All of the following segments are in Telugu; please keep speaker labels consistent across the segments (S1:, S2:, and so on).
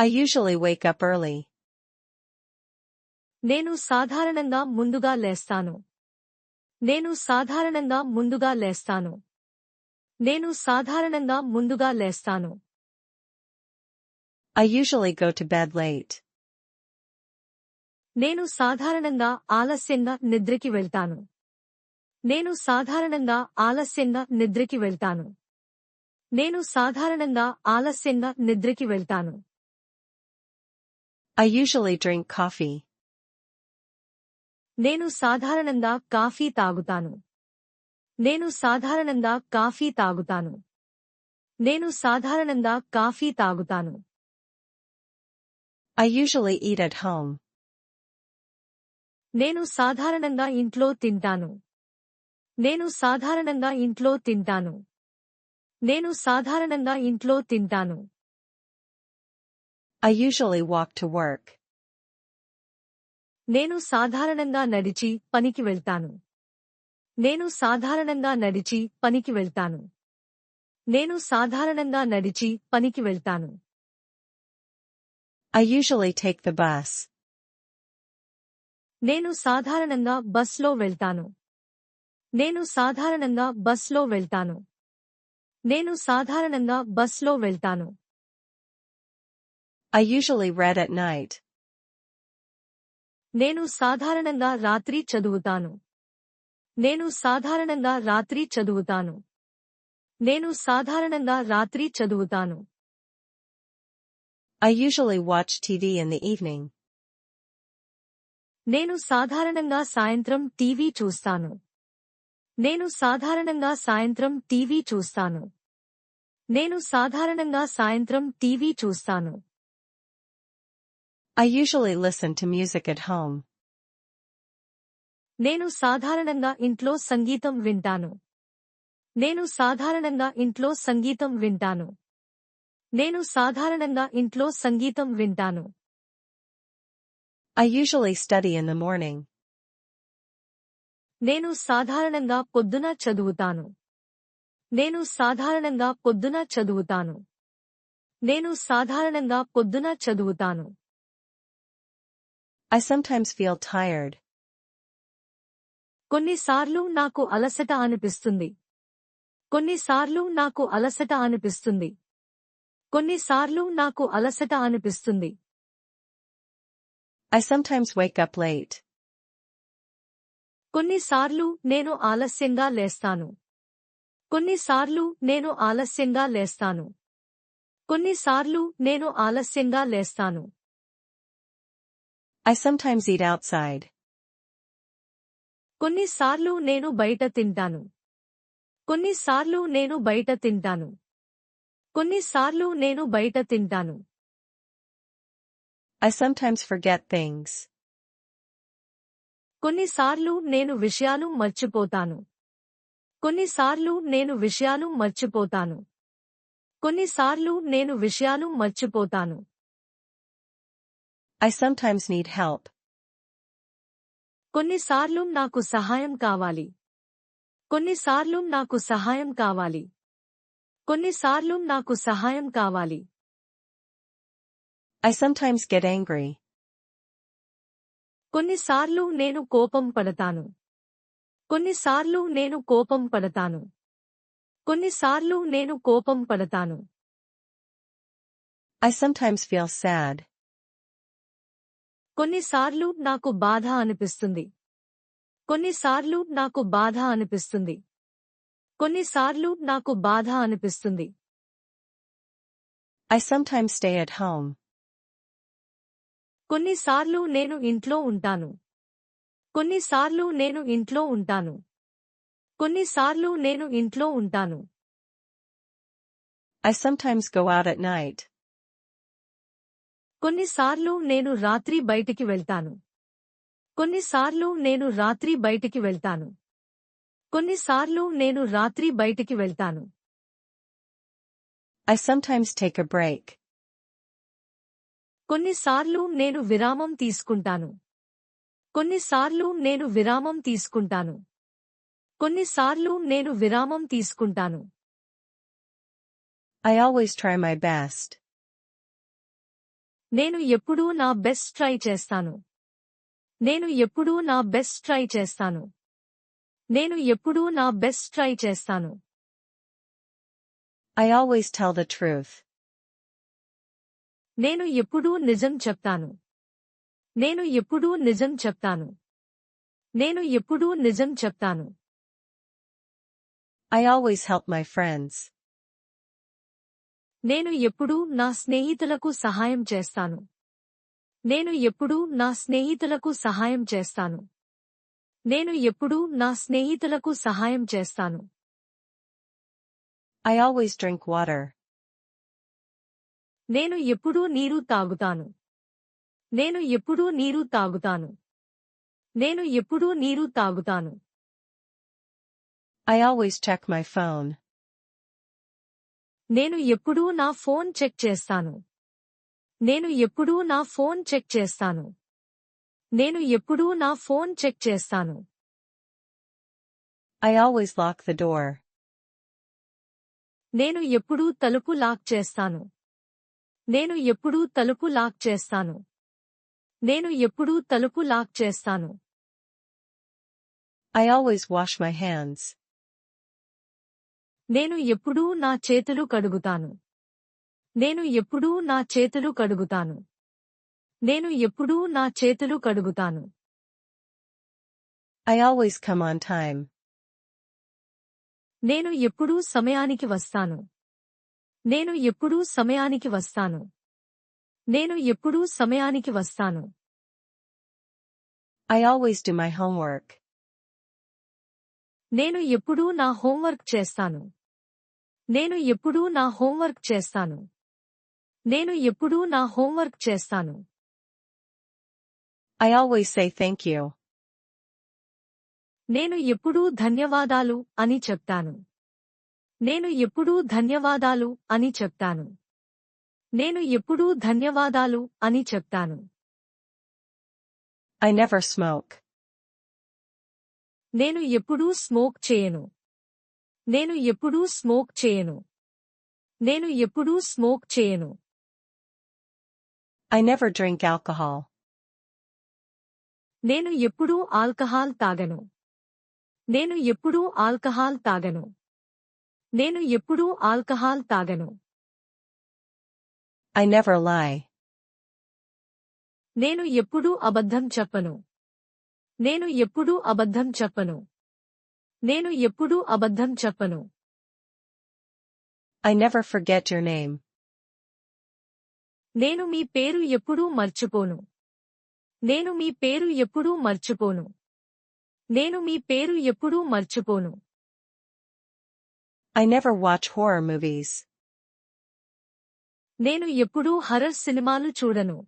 S1: I usually wake up early.
S2: నేను సాధారణంగా ముందుగా లేస్తాను. నేను సాధారణంగా ముందుగా లేస్తాను. నేను సాధారణంగా ముందుగా లేస్తాను.
S1: I usually go to bed late.
S2: నేను సాధారణంగా ఆలస్యంగా నిద్రకి వెళ్తాను. నేను సాధారణంగా ఆలస్యంగా నిద్రకి వెళ్తాను. నేను సాధారణంగా ఆలస్యంగా నిద్రకి వెళ్తాను.
S1: I usually drink coffee.
S2: నేను సాధారణంగా కాఫీ తాగుతాను. నేను సాధారణంగా కాఫీ తాగుతాను. నేను సాధారణంగా కాఫీ తాగుతాను.
S1: I usually eat at home.
S2: నేను సాధారణంగా ఇంట్లో తింటాను. నేను సాధారణంగా ఇంట్లో తింటాను. నేను సాధారణంగా ఇంట్లో తింటాను.
S1: I usually walk to work.
S2: నేను సాధారణంగా నడిచి పనికి వెళ్తాను. నేను సాధారణంగా నడిచి పనికి వెళ్తాను. నేను సాధారణంగా నడిచి పనికి వెళ్తాను.
S1: I usually take the bus.
S2: నేను సాధారణంగా బస్లో వెళ్తాను. నేను సాధారణంగా బస్లో వెళ్తాను. నేను సాధారణంగా బస్లో వెళ్తాను.
S1: I usually read at night.
S2: నేను సాధారణంగా రాత్రి చదువుతాను. నేను సాధారణంగా రాత్రి చదువుతాను. నేను సాధారణంగా రాత్రి చదువుతాను.
S1: I usually watch TV in the evening.
S2: నేను సాధారణంగా సాయంత్రం టీవీ చూస్తాను. నేను సాధారణంగా సాయంత్రం టీవీ చూస్తాను. నేను సాధారణంగా సాయంత్రం టీవీ చూస్తాను.
S1: I usually listen to music at home.
S2: నేను సాధారణంగా ఇంట్లో సంగీతం వింటాను. నేను సాధారణంగా ఇంట్లో సంగీతం వింటాను. నేను సాధారణంగా ఇంట్లో సంగీతం వింటాను.
S1: I usually study in the morning.
S2: నేను సాధారణంగా పొద్దున చదువుతాను. నేను సాధారణంగా పొద్దున చదువుతాను. నేను సాధారణంగా పొద్దున చదువుతాను.
S1: I sometimes feel tired.
S2: కొన్నిసార్లు నాకు అలసట అనిపిస్తుంది. కొన్నిసార్లు నాకు అలసట అనిపిస్తుంది. కొన్నిసార్లు నాకు అలసట అనిపిస్తుంది.
S1: I sometimes wake up late.
S2: కొన్నిసార్లు నేను ఆలస్యంగా లేస్తాను. కొన్నిసార్లు నేను ఆలస్యంగా లేస్తాను. కొన్నిసార్లు నేను ఆలస్యంగా లేస్తాను.
S1: I sometimes eat outside.
S2: కొన్నిసార్లు నేను బయట తింటాను. కొన్నిసార్లు నేను బయట తింటాను. కొన్నిసార్లు నేను బయట తింటాను.
S1: I sometimes forget things.
S2: కొన్నిసార్లు నేను విషయాలు మర్చిపోతాను. కొన్నిసార్లు నేను విషయాలు మర్చిపోతాను. కొన్నిసార్లు నేను విషయాలు మర్చిపోతాను.
S1: I sometimes need help.
S2: కొన్నిసార్లు నాకు సహాయం కావాలి. కొన్నిసార్లు నాకు సహాయం కావాలి. కొన్నిసార్లు నాకు సహాయం కావాలి.
S1: I sometimes get angry.
S2: కొన్నిసార్లు నేను కోపం పడతాను. కొన్నిసార్లు నేను కోపం పడతాను. కొన్నిసార్లు నేను కోపం పడతాను.
S1: I sometimes feel sad.
S2: కొన్నిసార్లు నాకు బాధ అనిపిస్తుంది. కొన్నిసార్లు నాకు బాధ అనిపిస్తుంది. కొన్నిసార్లు నాకు బాధ అనిపిస్తుంది.
S1: I sometimes stay at home.
S2: కొన్నిసార్లు నేను ఇంట్లో ఉంటాను. కొన్నిసార్లు నేను ఇంట్లో ఉంటాను. కొన్నిసార్లు నేను ఇంట్లో ఉంటాను.
S1: I sometimes go out at night.
S2: కొన్నిసార్లు నేను రాత్రి బయటికి వెళ్తాను. కొన్నిసార్లు నేను రాత్రి బయటికి వెళ్తాను. కొన్నిసార్లు నేను రాత్రి బయటికి వెళ్తాను.
S1: I sometimes take a break.
S2: కొన్నిసార్లు నేను విరామం తీసుకుంటాను. కొన్నిసార్లు నేను విరామం తీసుకుంటాను. కొన్నిసార్లు నేను విరామం తీసుకుంటాను.
S1: I always try my best.
S2: నేను ఎప్పుడూ నా బెస్ట్ ట్రై చేస్తాను. నేను ఎప్పుడూ నా బెస్ట్ ట్రై చేస్తాను. నేను ఎప్పుడూ నా బెస్ట్ ట్రై చేస్తాను.
S1: I always tell the truth.
S2: నేను ఎప్పుడూ నిజం చెప్తాను. నేను ఎప్పుడూ నిజం చెప్తాను. నేను ఎప్పుడూ నిజం చెప్తాను.
S1: I always help my friends.
S2: నేను ఎప్పుడూ నా స్నేహితులకు సహాయం చేస్తాను. నేను ఎప్పుడూ నా స్నేహితులకు సహాయం చేస్తాను. నేను ఎప్పుడూ నా స్నేహితులకు సహాయం చేస్తాను.
S1: I always drink water.
S2: నేను ఎప్పుడూ నీరు తాగుతాను. నేను ఎప్పుడూ నీరు తాగుతాను. నేను ఎప్పుడూ నీరు తాగుతాను.
S1: I always check my phone.
S2: నేను ఎప్పుడూ నా ఫోన్ చెక్ చేస్తాను. నేను ఎప్పుడూ నా ఫోన్ చెక్ చేస్తాను. నేను ఎప్పుడూ నా ఫోన్ చెక్ చేస్తాను.
S1: I always lock the door.
S2: నేను ఎప్పుడూ తలుపు లాక్ చేస్తాను. నేను ఎప్పుడూ తలుపు లాక్ చేస్తాను. నేను ఎప్పుడూ తలుపు లాక్ చేస్తాను.
S1: I always wash my hands.
S2: నేను ఎప్పుడూ నా చేతులు కడుగుతాను. నేను ఎప్పుడూ నా చేతులు కడుగుతాను. నేను ఎప్పుడూ నా చేతులు కడుగుతాను.
S1: I always come on time.
S2: నేను ఎప్పుడూ సమయానికి వస్తాను. నేను ఎప్పుడూ సమయానికి వస్తాను. నేను ఎప్పుడూ సమయానికి వస్తాను.
S1: I always do my homework.
S2: నేను ఎప్పుడూ నా హోంవర్క్ చేస్తాను. నేను ఎప్పుడూ నా హోంవర్క్ చేస్తాను. నేను ఎప్పుడూ నా హోంవర్క్ చేస్తాను.
S1: I always say thank you.
S2: నేను ఎప్పుడూ ధన్యవాదాలు అని చెప్తాను. నేను ఎప్పుడూ ధన్యవాదాలు అని చెప్తాను. నేను ఎప్పుడూ ధన్యవాదాలు అని చెప్తాను.
S1: I never smoke.
S2: నేను ఎప్పుడూ స్మోక్ చేయను. నేను ఎప్పుడూ స్మోక్ చేయను. నేను ఎప్పుడూ స్మోక్ చేయను.
S1: I never drink alcohol.
S2: నేను ఎప్పుడూ ఆల్కహాల్ తాగను. నేను ఎప్పుడూ ఆల్కహాల్ తాగను. నేను ఎప్పుడూ ఆల్కహాల్ తాగను.
S1: I never lie.
S2: నేను ఎప్పుడూ అబద్ధం చెప్పను. నేను ఎప్పుడూ అబద్ధం చెప్పను. నేను ఎప్పుడూ అబద్ధం చెప్పను.
S1: I never forget your name.
S2: నేను మీ పేరు ఎప్పుడూ మర్చిపోను. నేను మీ పేరు ఎప్పుడూ మర్చిపోను. నేను మీ పేరు ఎప్పుడూ మర్చిపోను.
S1: I never watch horror movies.
S2: నేను ఎప్పుడూ హర్రర్ సినిమాలు చూడను.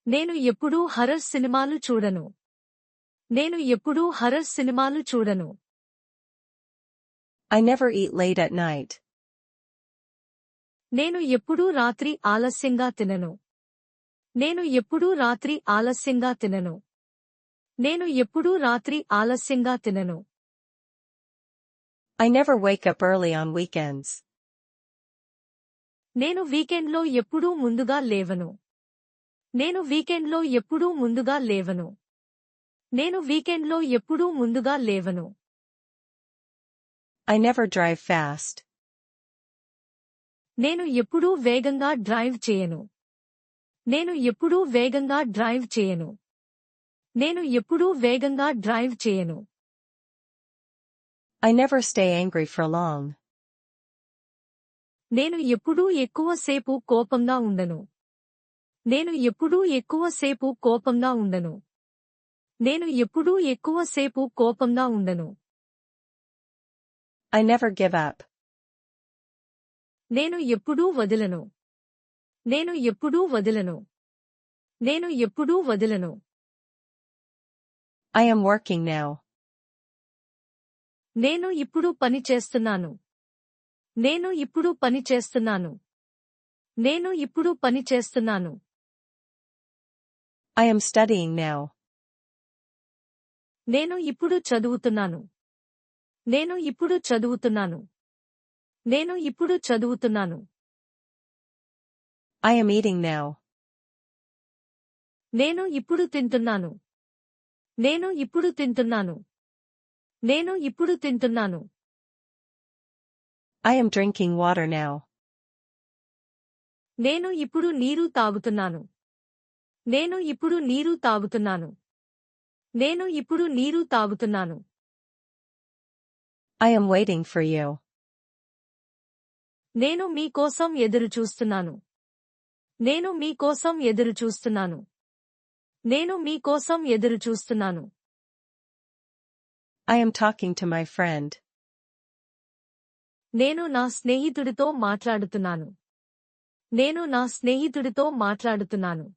S2: నేను ఎప్పుడూ హర్రర్ సినిమాలు చూడను. నేను ఎప్పుడూ హర్రర్ సినిమాలు చూడను.
S1: I never eat late at night.
S2: నేను ఎప్పుడూ రాత్రి ఆలస్యంగా తినను. నేను ఎప్పుడూ రాత్రి ఆలస్యంగా తినను. నేను ఎప్పుడూ రాత్రి ఆలస్యంగా తినను.
S1: I never wake up early on weekends.
S2: నేను వీకెండ్లో ఎప్పుడూ ముందుగా లేవను. నేను వీకెండ్లో ఎప్పుడూ ముందుగా లేవను. నేను వీకెండ్లో ఎప్పుడూ ముందుగా లేవను.
S1: I never drive fast.
S2: నేను ఎప్పుడూ వేగంగా డ్రైవ్ చేయను. నేను ఎప్పుడూ వేగంగా డ్రైవ్ చేయను. నేను ఎప్పుడూ వేగంగా డ్రైవ్ చేయను.
S1: I never stay angry for long.
S2: నేను ఎప్పుడూ ఎక్కువ సేపు కోపంగా ఉండను. నేను ఎప్పుడూ ఎక్కువ సేపు కోపంగా ఉండను. నేను ఎప్పుడూ ఎక్కువ సేపు కోపంగా ఉండను.
S1: I never give up.
S2: నేను ఎప్పుడూ వదలను. నేను ఎప్పుడూ వదలను. నేను ఎప్పుడూ వదలను.
S1: I am working now.
S2: నేను ఇప్పుడు పని చేస్తున్నాను. నేను ఇప్పుడు పని చేస్తున్నాను. నేను ఇప్పుడు పని చేస్తున్నాను.
S1: I am studying now.
S2: నేను ఇప్పుడు చదువుతున్నాను. నేను ఇప్పుడు చదువుతున్నాను. నేను ఇప్పుడు చదువుతున్నాను.
S1: I am eating now.
S2: నేను ఇప్పుడు తింటున్నాను. నేను ఇప్పుడు తింటున్నాను. నేను ఇప్పుడు తింటున్నాను.
S1: I am drinking water now.
S2: నేను ఇప్పుడు నీరు తాగుతున్నాను. నేను ఇప్పుడు నీరు తాగుతున్నాను. నేను ఇప్పుడు నీరు తాగుతున్నాను.
S1: I am waiting for you.
S2: నేను మీ కోసం ఎదురుచూస్తున్నాను. నేను మీ కోసం ఎదురుచూస్తున్నాను. నేను మీ కోసం ఎదురుచూస్తున్నాను.
S1: I am talking to my friend.
S2: నేను నా స్నేహితుడితో మాట్లాడుతున్నాను. నేను నా స్నేహితుడితో మాట్లాడుతున్నాను.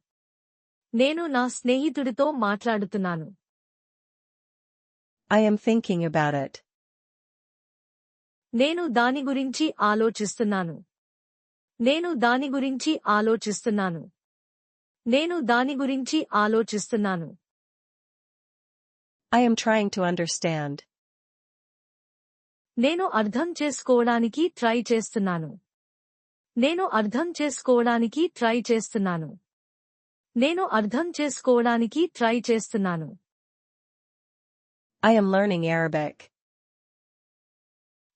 S2: నేను నా స్నేహితుడితో మాట్లాడుతున్నాను.
S1: I am thinking about it.
S2: నేను దాని గురించి ఆలోచిస్తున్నాను. నేను దాని గురించి ఆలోచిస్తున్నాను. నేను దాని గురించి ఆలోచిస్తున్నాను.
S1: I am trying to understand.
S2: నేను అర్థం చేసుకోవడానికి ట్రై చేస్తున్నాను. నేను అర్థం చేసుకోవడానికి ట్రై చేస్తున్నాను. నేను అర్థం చేసుకోవడానికి ట్రై చేస్తున్నాను.
S1: I am learning Arabic.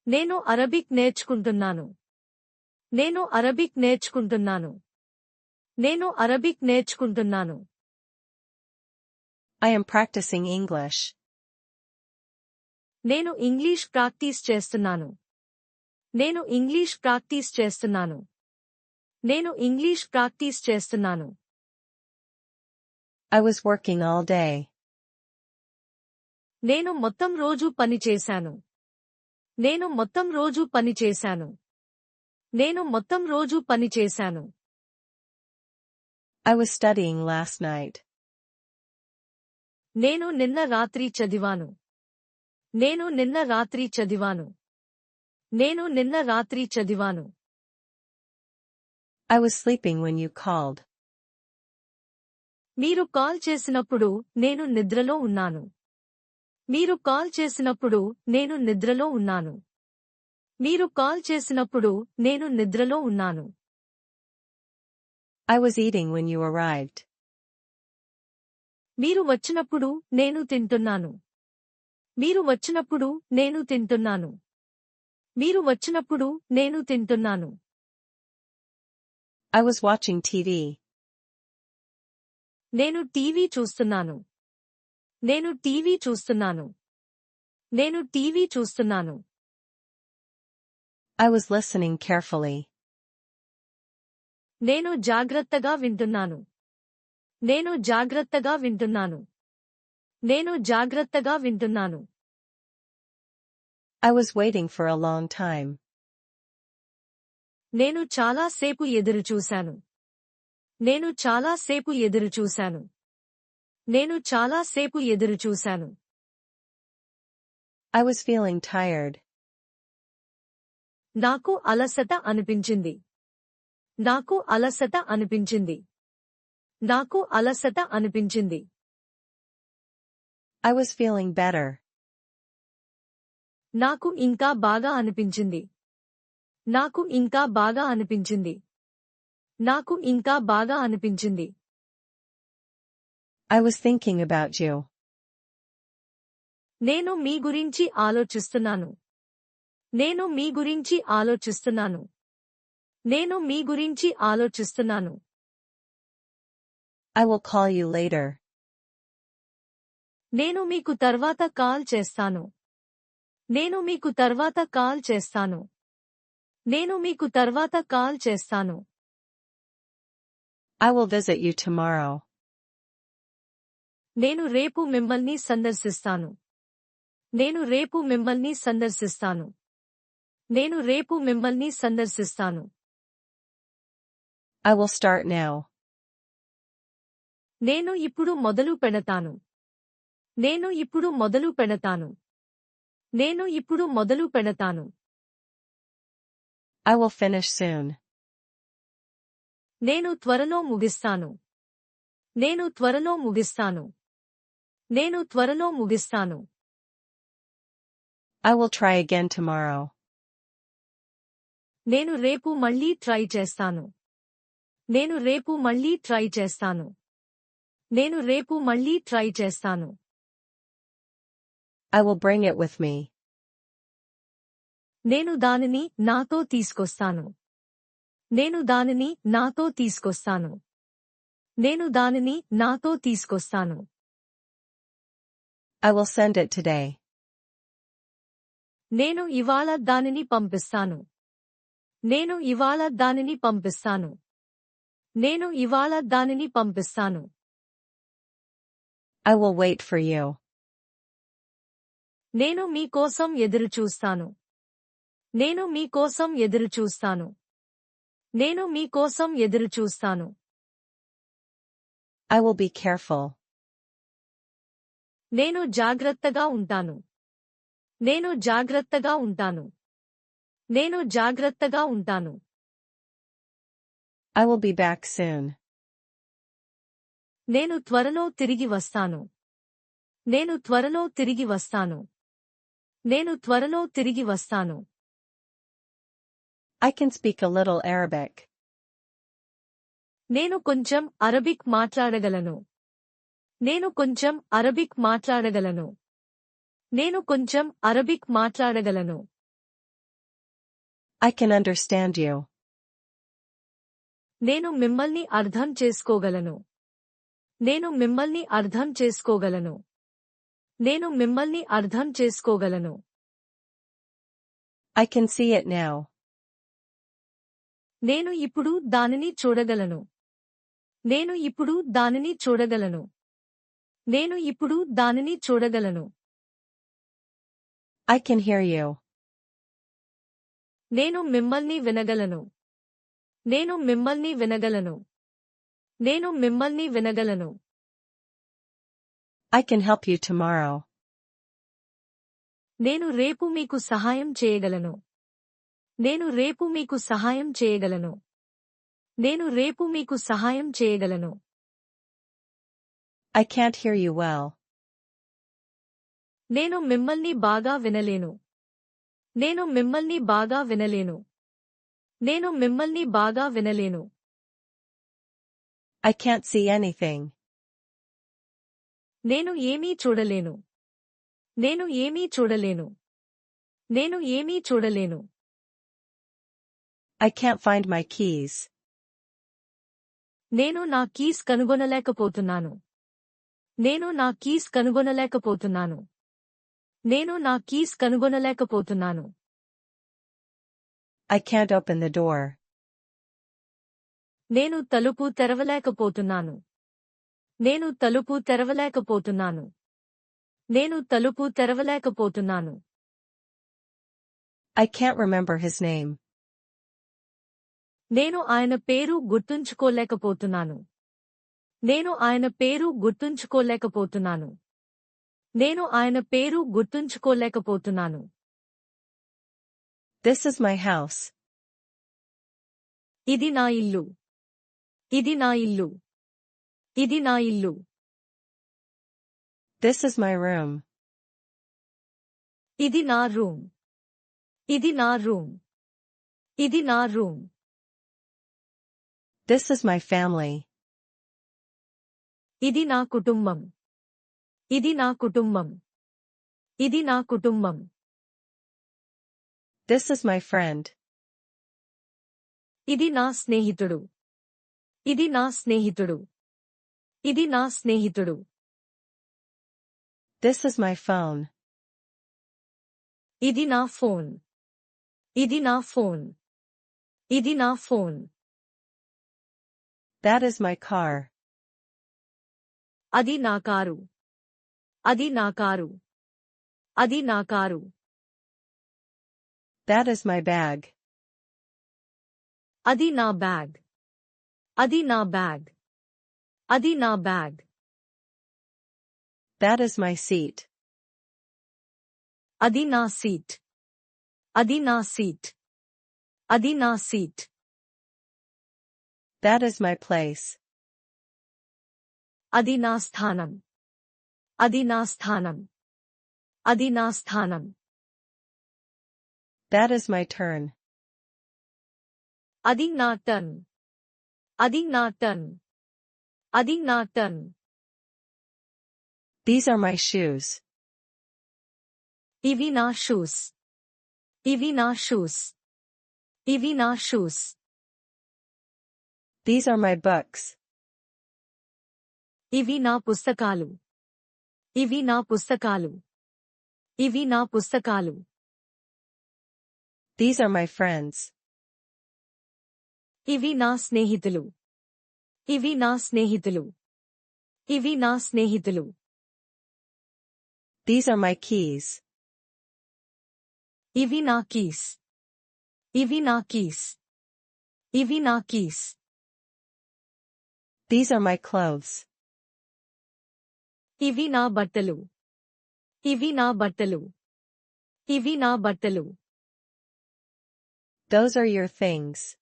S2: నేను అరబిక్ నేర్చుకుంటున్నాను. నేను అరబిక్ నేర్చుకుంటున్నాను. నేను అరబిక్ నేర్చుకుంటున్నాను.
S1: I am practicing English.
S2: నేను ఇంగ్లీష్ ప్రాక్టీస్ చేస్తున్నాను. నేను ఇంగ్లీష్ ప్రాక్టీస్ చేస్తున్నాను. నేను ఇంగ్లీష్ ప్రాక్టీస్ చేస్తున్నాను.
S1: I was working all day.
S2: నేను మొత్తం రోజు పని చేశాను. నేను మొత్తం రోజు పని చేశాను. నేను మొత్తం రోజు పని చేశాను.
S1: I was studying last night.
S2: నేను నిన్న రాత్రి చదివాను. నేను నిన్న రాత్రి చదివాను. నేను నిన్న రాత్రి చదివాను.
S1: I was sleeping when you called.
S2: మీరు కాల్ చేసినప్పుడు నేను నిద్రలో ఉన్నాను. మీరు కాల్ చేసినప్పుడు నేను నిద్రలో ఉన్నాను. మీరు కాల్ చేసినప్పుడు నేను నిద్రలో ఉన్నాను.
S1: I was eating when you arrived.
S2: మీరు వచ్చినప్పుడు నేను తింటున్నాను. మీరు వచ్చినప్పుడు నేను తింటున్నాను. మీరు వచ్చినప్పుడు నేను తింటున్నాను.
S1: I was watching TV.
S2: నేను టీవీ చూస్తున్నాను. నేను టీవీ చూస్తున్నాను. నేను టీవీ చూస్తున్నాను.
S1: I was listening carefully.
S2: నేను జాగ్రత్తగా వింటున్నాను. నేను జాగ్రత్తగా వింటున్నాను. నేను జాగ్రత్తగా వింటున్నాను.
S1: I was waiting for a long time.
S2: నేను చాలా సేపు ఎదురుచూశాను. నేను చాలా సేపు ఎదురుచూశాను. నేను చాలా సేపు ఎదురుచూశాను.
S1: I was feeling tired.
S2: నాకు అలసట అనిపించింది. నాకు అలసట అనిపించింది. నాకు అలసట అనిపించింది.
S1: I was feeling better.
S2: నాకు ఇంకా బాగా అనిపించింది. నాకు ఇంకా బాగా అనిపించింది. నాకు ఇంకా బాగా అనిపించింది.
S1: I was thinking about you.
S2: నేను మీ గురించి ఆలోచిస్తున్నాను. నేను మీ గురించి ఆలోచిస్తున్నాను. నేను మీ గురించి ఆలోచిస్తున్నాను.
S1: I will call you later.
S2: నేను మీకు తర్వాత కాల్ చేస్తాను. నేను మీకు తర్వాత కాల్ చేస్తాను. నేను మీకు తర్వాత కాల్ చేస్తాను.
S1: I will visit you tomorrow.
S2: నేను రేపు మిమ్మల్ని సందర్శిస్తాను. నేను రేపు మిమ్మల్ని సందర్శిస్తాను. నేను రేపు మిమ్మల్ని సందర్శిస్తాను.
S1: I will start now.
S2: నేను ఇప్పుడు మొదలు పెడతాను. నేను ఇప్పుడు మొదలు పెడతాను. నేను ఇప్పుడు మొదలు పెడతాను.
S1: I will finish soon.
S2: నేను త్వరలో ముగిస్తాను. నేను త్వరలో ముగిస్తాను. నేను త్వరలో ముగిస్తాను.
S1: I will try again tomorrow.
S2: నేను రేపు మళ్ళీ ట్రై చేస్తాను. నేను రేపు మళ్ళీ ట్రై చేస్తాను. నేను రేపు మళ్ళీ ట్రై చేస్తాను.
S1: I will bring it with me.
S2: నేను దానిని నాతో తీసుకొస్తాను. నేను దానిని నాతో తీసుకొస్తాను. నేను దానిని నాతో తీసుకొస్తాను.
S1: I will send it today.
S2: నేను ఇవాళ దానిని పంపిస్తాను. నేను ఇవాళ దానిని పంపిస్తాను. నేను ఇవాళ దానిని పంపిస్తాను.
S1: I will wait for you.
S2: నేను మీ కోసం ఎదురుచూస్తాను. నేను మీ కోసం ఎదురుచూస్తాను. నేను మీ కోసం ఎదురుచూస్తాను.
S1: I will be careful.
S2: నేను జాగ్రత్తగా ఉంటాను. నేను జాగ్రత్తగా ఉంటాను. నేను జాగ్రత్తగా ఉంటాను.
S1: I will be back soon.
S2: నేను త్వరలో తిరిగి వస్తాను. నేను త్వరలో తిరిగి వస్తాను. నేను త్వరలో తిరిగి వస్తాను.
S1: I can speak a little Arabic.
S2: నేను కొంచెం అరబిక్ మాట్లాడగలను. నేను కొంచెం అరబిక్ మాట్లాడగలను. నేను కొంచెం అరబిక్ మాట్లాడగలను.
S1: I can understand you.
S2: నేను మిమ్మల్ని అర్థం చేసుకోగలను. నేను మిమ్మల్ని అర్థం చేసుకోగలను. నేను మిమ్మల్ని అర్థం చేసుకోగలను.
S1: I can see it now.
S2: నేను ఇప్పుడు దానిని చూడగలను. నేను ఇప్పుడు దానిని చూడగలను. నేను ఇప్పుడు దానిని చూడగలను.
S1: I can hear you.
S2: నేను మిమ్మల్ని వినగలను. నేను మిమ్మల్ని వినగలను. నేను మిమ్మల్ని వినగలను.
S1: I can help you tomorrow.
S2: నేను రేపు మీకు సహాయం చేయగలను. నేను రేపు మీకు సహాయం చేయగలను. నేను రేపు మీకు సహాయం చేయగలను.
S1: I can't hear you well.
S2: నేను మిమ్మల్ని బాగా వినలేను. నేను మిమ్మల్ని బాగా వినలేను. నేను మిమ్మల్ని బాగా వినలేను.
S1: I can't see anything.
S2: నేను ఏమీ చూడలేను. నేను ఏమీ చూడలేను. నేను ఏమీ చూడలేను.
S1: I can't find my keys.
S2: నేను నా కీస్ కనుగొనలేకపోతున్నాను. నేను నా కీస్ కనుగొనలేకపోతున్నాను. నేను నా keys కనుగొనలేకపోతున్నాను.
S1: I can't open the door.
S2: నేను తలుపు తెరవలేకపోతున్నాను. నేను తలుపు తెరవలేకపోతున్నాను. నేను తలుపు తెరవలేకపోతున్నాను.
S1: I can't remember his name.
S2: నేను ఆయన పేరు గుర్తుంచుకోలేకపోతున్నాను. నేను ఆయన పేరు గుర్తుంచుకోలేకపోతున్నాను. నేను ఆయన పేరు గుర్తుంచుకోలేకపోతున్నాను.
S1: This is my house.
S2: ఇది నా ఇల్లు. ఇది నా ఇల్లు. ఇది నా ఇల్లు.
S1: This is my room.
S2: ఇది నా రూమ్. ఇది నా రూమ్. ఇది నా room.
S1: This is my family.
S2: ఇది నా కుటుంబం. ఇది నా కుటుంబం. ఇది నా కుటుంబం.
S1: This is my friend.
S2: ఇది నా స్నేహితుడు. ఇది నా స్నేహితుడు. ఇది నా స్నేహితుడు.
S1: This is my phone.
S2: ఇది నా ఫోన్. ఇది నా ఫోన్. ఇది నా phone.
S1: That is my car.
S2: అది నా కారు. అది నా కారు. అది నా car.
S1: That is my bag.
S2: అది నా బ్యాగ్. అది నా బ్యాగ్. అది నా bag.
S1: That is my seat.
S2: అది నా సీట్. అది నా సీట్. అది నా seat.
S1: That is my place.
S2: అది నా స్థానం. అది నా స్థానం. అది నా స్థానం.
S1: That is my turn.
S2: అది నా టర్న్. అది నా టర్న్. అది నా turn.
S1: These are my shoes.
S2: ఇవి నా షూస్. ఇవి నా షూస్. ఇవి నా shoes.
S1: These are my books.
S2: ఇవి నా పుస్తకాలు. ఇవి నా పుస్తకాలు. ఇవి నా పుస్తకాలు.
S1: These are my friends.
S2: ఇవి నా స్నేహితులు. ఇవి నా స్నేహితులు. ఇవి నా స్నేహితులు.
S1: These are my keys.
S2: ఇవి నా కీస్. ఇవి నా కీస్. ఇవి నా keys.
S1: These are my clothes.
S2: ఇవి నా బట్టలు. ఇవి నా బట్టలు. ఇవి నా బట్టలు.
S1: Those are your things.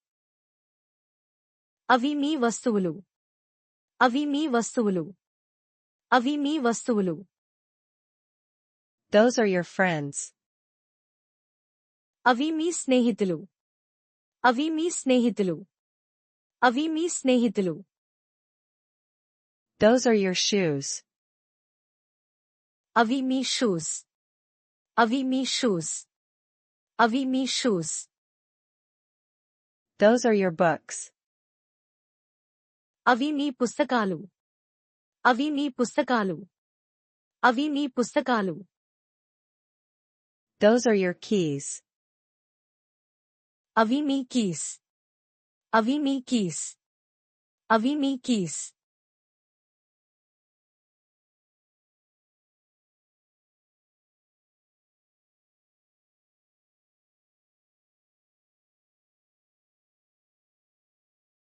S2: అవి మీ వస్తువులు. అవి మీ వస్తువులు. అవి మీ వస్తువులు.
S1: Those are your friends.
S2: అవి మీ స్నేహితులు. అవి మీ స్నేహితులు. అవి మీ స్నేహితులు.
S1: Those are your shoes.
S2: అవి మీ షూస్. అవి మీ షూస్. అవి మీ shoes.
S1: Those are your books.
S2: అవి మీ పుస్తకాలు. అవి మీ పుస్తకాలు. అవి మీ పుస్తకాలు.
S1: Those are your keys.
S2: అవి మీ కీస్. అవి మీ కీస్. అవి మీ కీస్.